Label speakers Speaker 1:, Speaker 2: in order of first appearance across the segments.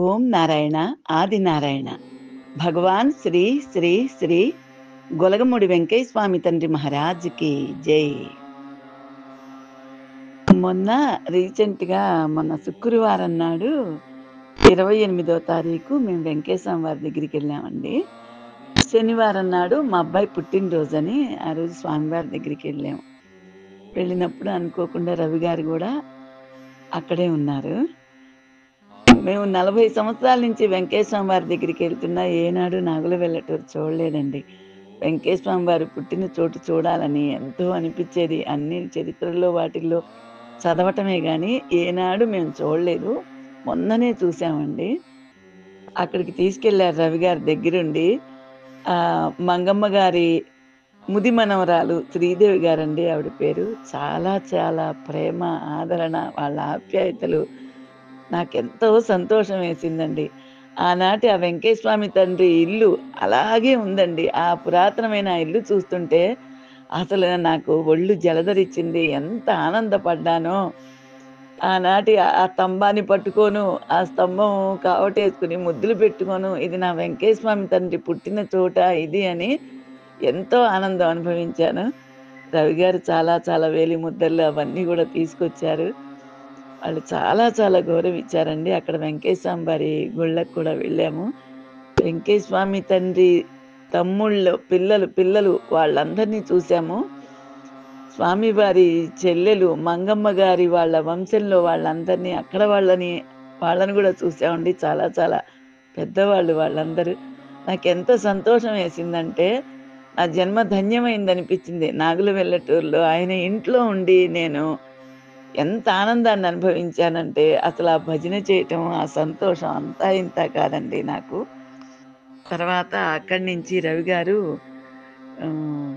Speaker 1: ఓం నారాయణ ఆది నారాయణ భగవాన్ శ్రీ శ్రీ శ్రీ గొలగముడి వెంకయ్య స్వామి తండ్రి మహారాజ్కి జై. మొన్న మొన్న శుక్రవారం నాడు 28వ తారీఖు మేము వెంకటేశ్వర వారి దగ్గరికి వెళ్ళామండి. శనివారం నాడు మా అబ్బాయి పుట్టినరోజని ఆ రోజు స్వామివారి దగ్గరికి వెళ్ళాము. వెళ్ళినప్పుడు అనుకోకుండా రవి గారు కూడా అక్కడే ఉన్నారు. మేము 40 సంవత్సరాల నుంచి వెంకటేశ్వర వారి దగ్గరికి వెళ్తున్నా ఏనాడు నాగుల వెల్లటూరు చూడలేదండి. వెంకటేశ్వర వారు పుట్టిన చోటు చూడాలని ఎంతో అనిపించేది. అన్ని చరిత్రల్లో వాటిల్లో చదవటమే గాని ఏనాడు మేము చూడలేదు. మొన్ననే చూసామండి. అక్కడికి తీసుకెళ్లారు రవి గారి దగ్గరుండి. మంగమ్మ గారి ముది మనవరాలు శ్రీదేవి గారండి ఆవిడ పేరు. చాలా చాలా ప్రేమ, ఆదరణ, వాళ్ళ ఆప్యాయతలు నాకెంతో సంతోషం వేసిందండి. ఆనాటి ఆ వెంకటేశ్వర తండ్రి ఇల్లు అలాగే ఉందండి. ఆ పురాతనమైన ఆ ఇల్లు చూస్తుంటే అసలు నాకు ఒళ్ళు జలదరిచ్చింది. ఎంత ఆనందపడ్డానో. ఆనాటి ఆ స్తంభాన్ని పట్టుకోను, ఆ స్తంభం కావటేసుకొని ముద్దులు పెట్టుకోను, ఇది నా వెంకటేశ్వర తండ్రి పుట్టిన చోట ఇది అని ఎంతో ఆనందం అనుభవించాను. రవి గారు చాలా చాలా వేలి ముద్దలు అవన్నీ గూడా తీసుకొచ్చారు. వాళ్ళు చాలా చాలా గౌరవిచ్చారండి. అక్కడ వెంకటేశ్వర వారి గుళ్ళకి కూడా వెళ్ళాము. వెంకటేస్వామి తండ్రి తమ్ముళ్ళు, పిల్లలు వాళ్ళందరినీ చూసాము. స్వామివారి చెల్లెలు మంగమ్మ గారి వాళ్ళ వంశంలో వాళ్ళందరినీ వాళ్ళని గూడా చూసామండి. చాలా చాలా పెద్దవాళ్ళు వాళ్ళందరూ. నాకెంత సంతోషం వేసిందంటే, నా జన్మ ధన్యమైందనిపించింది. నాగుల వెల్లటూరులో ఆయన ఇంట్లో ఉండి నేను ఎంత ఆనందాన్ని అనుభవించానంటే, అసలా భజన చేయటం, ఆ సంతోషం అంతా ఇంతా కాదండి నాకు. తర్వాత అక్కడి నుంచి రవి గారు ఆహ్,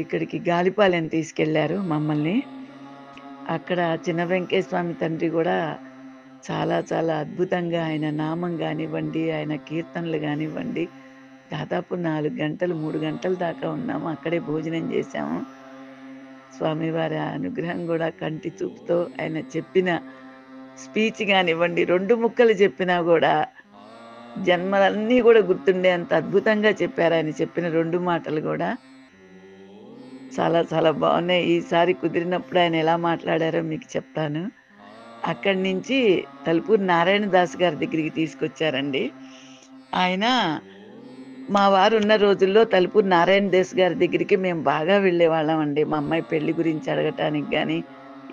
Speaker 1: ఇక్కడికి గాలిపాలెం తీసుకెళ్లారు మమ్మల్ని. అక్కడ చిన్న వెంకటేశ్వర తండ్రి గూడా చాలా చాలా అద్భుతంగా ఆయన నామం గానివ్వండి, ఆయన కీర్తనలు గానివ్వండి, దాదాపు 4 గంటలు, 3 గంటల దాకా ఉన్నాము. అక్కడే భోజనం చేశాము. స్వామివారి అనుగ్రహం గూడా కంటి చూపుతో ఆయన చెప్పిన స్పీచ్ గానివ్వండి, 2 ముక్కలు చెప్పినా గూడా జన్మలన్నీ గూడా గుర్తుండేంత అద్భుతంగా చెప్పారు ఆయన చెప్పిన 2 మాటలు గూడా. చాలా చాలా బావున్నాయి. ఈసారి కుదిరినప్పుడు ఆయన ఎలా మాట్లాడారో మీకు చెప్తాను. అక్కడి నుంచి తలుపూరి నారాయణ దాస్ గారి దగ్గరికి తీసుకొచ్చారండి. ఆయన మా వారున్న రోజుల్లో తలుపూరి నారాయణ దాస్ గారి దగ్గరికి మేము బాగా వెళ్ళేవాళ్ళమండి. మా అమ్మాయి పెళ్లి గురించి అడగటానికి గాని,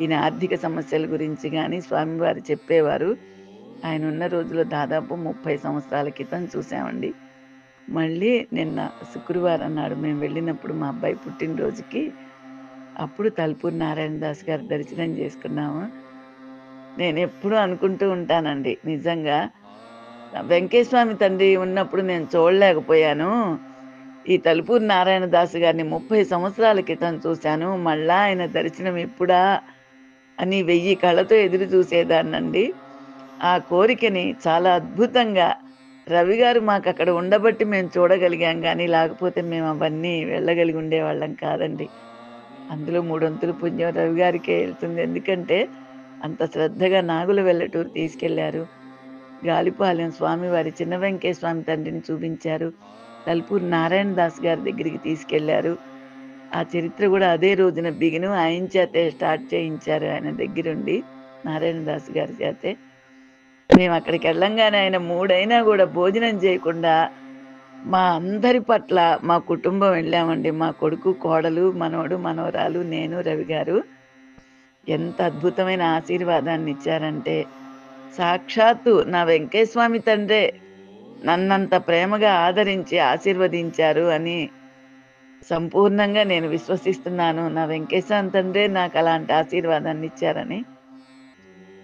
Speaker 1: ఈయన ఆర్థిక సమస్యల గురించి గాని స్వామివారు చెప్పేవారు. ఆయనున్న రోజుల్లో దాదాపు 30 సంవత్సరాల క్రితం చూసామండి. మళ్ళీ నిన్న శుక్రవారం నాడు మేము వెళ్ళినప్పుడు మా అబ్బాయి పుట్టినరోజుకి అప్పుడు తలుపూరి నారాయణ దాస్ గారి దర్శనం చేసుకున్నాము. నేనెప్పుడూ అనుకుంటూ ఉంటానండి నిజంగా. వెంకటేశ్వర తండ్రి ఉన్నప్పుడు నేను చూడలేకపోయాను. ఈ తలుపూరి నారాయణ దాసు గారిని 30 సంవత్సరాల క్రితం చూశాను. మళ్ళా ఆయన దర్శనం ఎప్పుడా అని 1000 కళ్ళతో ఎదురు చూసేదాన్నండి. ఆ కోరికని చాలా అద్భుతంగా రవి గారు మాకక్కడ ఉండబట్టి మేము చూడగలిగాం గానీ, లేకపోతే మేము అవన్నీ వెళ్ళగలిగి ఉండేవాళ్ళం కాదండి. అందులో మూడొంతులు పుణ్యం రవి గారికే ఎళ్తుంది. ఎందుకంటే, అంత శ్రద్ధగా నాగుల వెల్లటూరు తీసుకెళ్లారు. గాలిపాలెం స్వామివారి చిన్న వెంకయ్య స్వామి తండ్రిని చూపించారు. తలుపూరి నారాయణ దాస్ గారి దగ్గరికి తీసుకెళ్లారు. ఆ చరిత్ర గూడా అదే రోజున బిగిను ఆయన చేతే స్టార్ట్ చేయించారు ఆయన దగ్గరుండి. నారాయణ దాస్ గారి చేతే. మేమక్కడికెళ్ళంగానే ఆయన 3 అయినా గూడా భోజనం చేయకుండా మా అందరి పట్ల మా కుటుంబం వెళ్ళామండి. మా కొడుకు, కోడలు, మనవడు, మనవరాలు, నేను, రవి గారు. ఎంత అద్భుతమైన ఆశీర్వాదాన్నిచ్చారంటే, సాక్షాత్తు నా వెంకటేస్వామి తండ్రే నన్నంత ప్రేమగా ఆదరించి ఆశీర్వదించారు అని సంపూర్ణంగా నేను విశ్వసిస్తున్నాను. నా వెంకటేశ్వర తండ్రే నాకలాంటి ఆశీర్వాదాన్నిచ్చారని.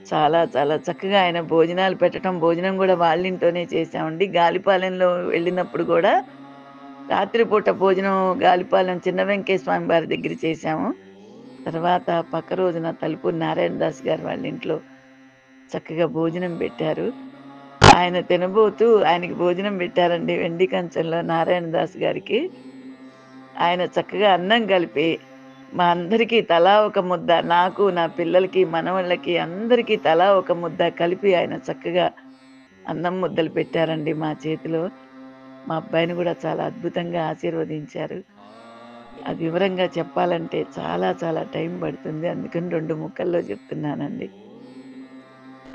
Speaker 1: చాలా చాలా చక్కగా ఆయన భోజనాలు పెట్టటం, భోజనం గూడా వాళ్ళింట్లోనే చేశామండి. గాలిపాలెంలో వెళ్ళినప్పుడు గూడా రాత్రిపూట భోజనం గాలిపాలెం చిన్న వెంకయ్య స్వామి వారి దగ్గర చేశాము. తర్వాత పక్క రోజున తలుపూరి నారాయణ దాస్ గారు వాళ్ళ ఇంట్లో చక్కగా భోజనం పెట్టారు. ఆయన తినబోతూ ఆయనకి భోజనం పెట్టారండి వెండి కంచంలో నారాయణ దాస్ గారికి. ఆయన చక్కగా అన్నం కలిపి మా అందరికీ తలా ఒక ముద్ద, నాకు, నా పిల్లలకి, మనవళ్ళకి అందరికీ తలా ఒక ముద్ద కలిపి ఆయన చక్కగా అన్నం ముద్దలు పెట్టారండి మా చేతిలో. మా అబ్బాయిని గూడా చాలా అద్భుతంగా ఆశీర్వదించారు. అది వివరంగా చెప్పాలంటే చాలా చాలా టైం పడుతుంది. అందుకని 2 ముక్కల్లో చెప్తున్నానండి.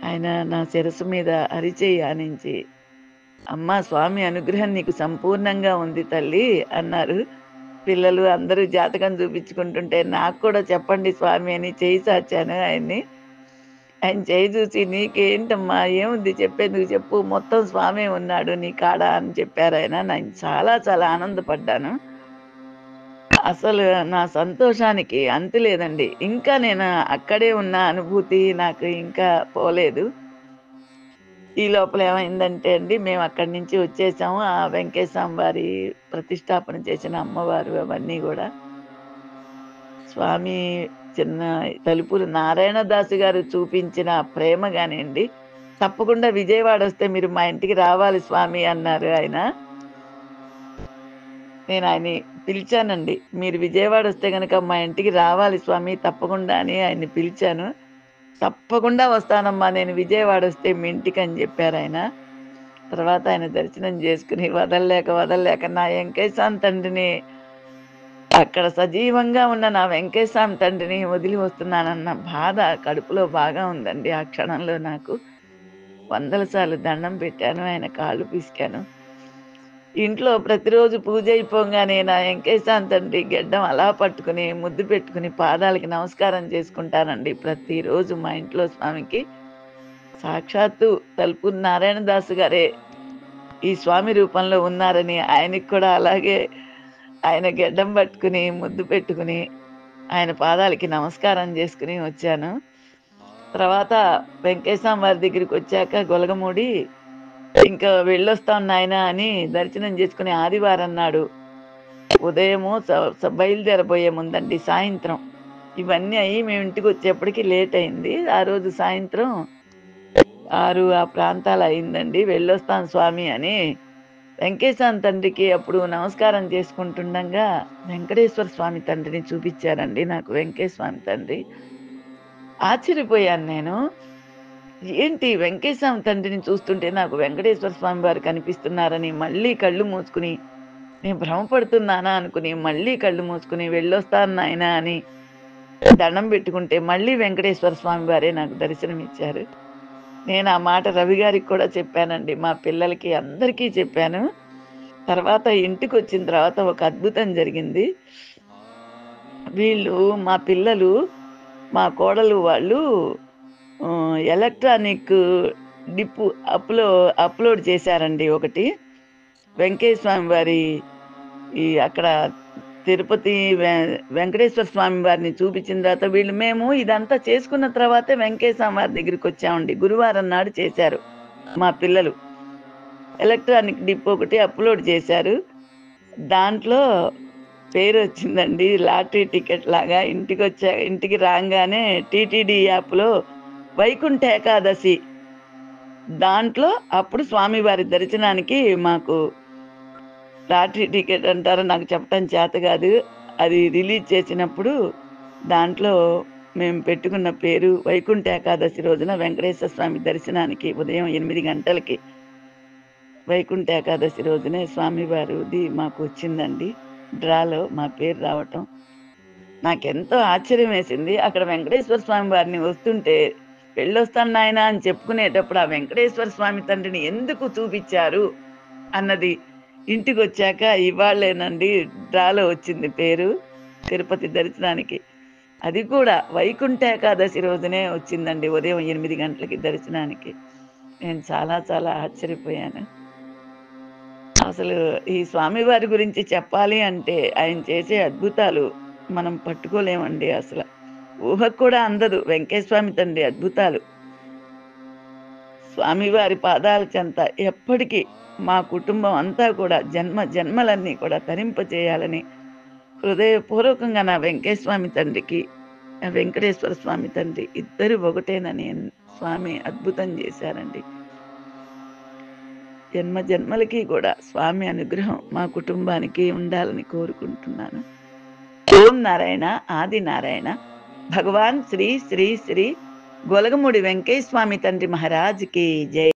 Speaker 1: ఆయన నా శిరస్సు మీద అరిచెయ్యి ఆనించి, "అమ్మా! స్వామి అనుగ్రహం నీకు సంపూర్ణంగా ఉంది తల్లి" అన్నారు. పిల్లలు అందరూ జాతకం చూపించుకుంటుంటే, "నాకు కూడా చెప్పండి స్వామి" అని చెయ్యి చాచాను ఆయన్ని. ఆయన చెయ్యి చూసి, "నీకేంటమ్మా ఏముంది చెప్పేందుకు చెప్పు, మొత్తం స్వామే ఉన్నాడు నీ కాడ" అని చెప్పారాయన. నేను చాలా చాలా ఆనందపడ్డాను. అసలు నా సంతోషానికి అంతు లేదండి. ఇంకా నేను అక్కడే ఉన్న అనుభూతి నాకు ఇంకా పోలేదు. ఈ లోపల ఏమైందంటే అండి, మేము అక్కడి నుంచి వచ్చేసాము. ఆ వెంకటేశ్వర వారి ప్రతిష్టాపన చేసిన అమ్మవారు అవన్నీ గూడా. స్వామి చిన్న తలుపులు నారాయణదాసు గారు చూపించిన ప్రేమ గానియండి, "తప్పకుండా విజయవాడొస్తే మీరు మా ఇంటికి రావాలి స్వామి" అన్నారు ఆయన. నేను ఆయన్ని పిలిచానండి. "మీరు విజయవాడొస్తే గనక మా ఇంటికి రావాలి స్వామి తప్పకుండా" అని ఆయన్ని పిలిచాను. "తప్పకుండా వస్తానమ్మా నేను విజయవాడొస్తే మీ ఇంటికని" జెప్పారాయన. తర్వాత ఆయన దర్శనం జేసుకొని వదలలేక, వదలలేక నా వెంకటేశ్వర తండ్రిని అక్కడ సజీవంగా ఉన్న నా వెంకటేశ్వర తండ్రిని వదిలి వస్తున్నానన్న బాధ కడుపులో బాగా ఉందండి ఆ క్షణంలో నాకు. వందల సార్లు దండం పెట్టాను. ఆయన కాళ్ళు పిసికాను. ఇంట్లో ప్రతిరోజు పూజ అయిపోంగానే నా వెంకటేశ్వర తండ్రి గెడ్డం అలా పట్టుకుని, ముద్దు పెట్టుకుని పాదాలకి నమస్కారం చేసుకుంటానండి ప్రతిరోజు మా ఇంట్లో స్వామికి. సాక్షాత్తు తలుపూరి నారాయణదాసు గారే ఈ స్వామి రూపంలో ఉన్నారని ఆయనకి కూడా అలాగే ఆయన గెడ్డం పట్టుకుని, ముద్దు పెట్టుకుని, ఆయన పాదాలకి నమస్కారం జేసుకొని వచ్చాను. తర్వాత వెంకటేశం వారి దగ్గరికొచ్చాక గొలగమూడి, ఇంకా వెళ్ళొస్తాం నాయనా అని దర్శనం జేసుకొని ఆదివారం నాడు ఉదయము స స బయలుదేరబోయే ముందండి సాయంత్రం. ఇవన్నీ అయ్యి మేము ఇంటికొచ్చేప్పటికి లేటయింది. ఆ రోజు సాయంత్రం 6 ఆ ప్రాంతాల అయిందండి. వెళ్ళొస్తాను స్వామి అని వెంకటేశ్వర తండ్రికి అప్పుడు నమస్కారం చేసుకుంటుండంగా వెంకటేశ్వర స్వామి తండ్రిని చూపిచ్చారండి నాకు వెంకటేశ్వర స్వామి తండ్రి. ఆశ్చర్యపోయాను నేను. ఏంటి వెంకటేశ్వర తండ్రిని చూస్తుంటే నాకు వెంకటేశ్వర స్వామి వారు కనిపిస్తున్నారని మళ్ళీ కళ్ళు మూసుకొని, నేను భ్రమపడుతున్నానా అనుకుని మళ్ళీ కళ్ళు మూసుకొని వెళ్ళొస్తాను నాయనా అని దండం పెట్టుకుంటే మళ్ళీ వెంకటేశ్వర స్వామి వారే నాకు దర్శనమిచ్చారు. నేను ఆ మాట రవి గారికి కూడా చెప్పానండి. మా పిల్లలకి అందరికీ చెప్పాను. తర్వాత ఇంటికొచ్చిన తర్వాత ఒక అద్భుతం జరిగింది. వీళ్ళు మా పిల్లలు, మా కోడలు వాళ్ళు ఎలక్ట్రానిక్ డిప్ అప్‌లోడ్ చేశారండి ఒకటి. వెంకటేశ్వర స్వామి వారి అక్కడ తిరుపతి వెంకటేశ్వర స్వామి వారిని చూపించిన తర్వాత మేము ఇదంతా చేసుకున్న తర్వాతే వెంకటేశ్వర స్వామి వారి దగ్గరికొచ్చామండి. గురువారం నాడు చేశారు మా పిల్లలు. ఎలక్ట్రానిక్ డిప్ ఒకటి అప్‌లోడ్ చేశారు. దాంట్లో పేరొచ్చిందండి. లాటరీ టికెట్ లాగా ఇంటికి రాంగానే టీటీడీ యాప్‌లో వైకుంఠ ఏకాదశి దాంట్లో అప్పుడు స్వామివారి దర్శనానికి మాకు లాటరీ టికెట్ అంటారో నాకు చెప్పటం చేత గాదు. అది రిలీజ్ చేసినప్పుడు దాంట్లో మేము పెట్టుకున్న పేరు వైకుంఠ ఏకాదశి రోజున వెంకటేశ్వర స్వామి దర్శనానికి ఉదయం 8 గంటలకి వైకుంఠ ఏకాదశి రోజునే స్వామివారిది మాకొచ్చిందండి. డ్రాలో మా పేరు రావటం. నాకెంతో ఆశ్చర్యమేసింది. అక్కడ వెంకటేశ్వర స్వామి వారిని వస్తుంటే, "వెళ్ళొస్తాను నాయనా" అని చెప్పుకునేటప్పుడు, ఆ వెంకటేశ్వర స్వామి తండ్రిని ఎందుకు చూపిచ్చారు అన్నది ఇంటికొచ్చాక ఇవాళేనండి డ్రాలో వచ్చింది పేరు. తిరుపతి దర్శనానికి. అది కూడా వైకుంఠ ఏకాదశి రోజునే వచ్చిందండి. ఉదయం 8 గంటలకి దర్శనానికి. నేను చాలా చాలా ఆశ్చర్యపోయాను. అసలు ఈ స్వామివారి గురించి చెప్పాలి అంటే, ఆయన చేసే అద్భుతాలు మనం పట్టుకోలేమండి అసల. ఊహకు కూడా అందదు వెంకటేశ్వమి తండ్రి అద్భుతాలు. స్వామివారి పాదాల చెంత ఎప్పటికి మా కుటుంబం అంతా కూడా జన్మలన్నీ కూడా తరింపజేయాలని హృదయపూర్వకంగా నా వెంకటేశ్వమి తండ్రికి, ఆ వెంకటేశ్వర స్వామి తండ్రి ఇద్దరు ఒకటేనని స్వామి అద్భుతం చేశారండి. జన్మలకి గూడా స్వామి అనుగ్రహం మా కుటుంబానికి ఉండాలని కోరుకుంటున్నాను. ఓం నారాయణ, ఆది నారాయణ. భగవాన్ శ్రీ శ్రీ శ్రీ గొలగముడి వెంకటేశ్వమి తండ్రి మహారాజ్‌కి జై.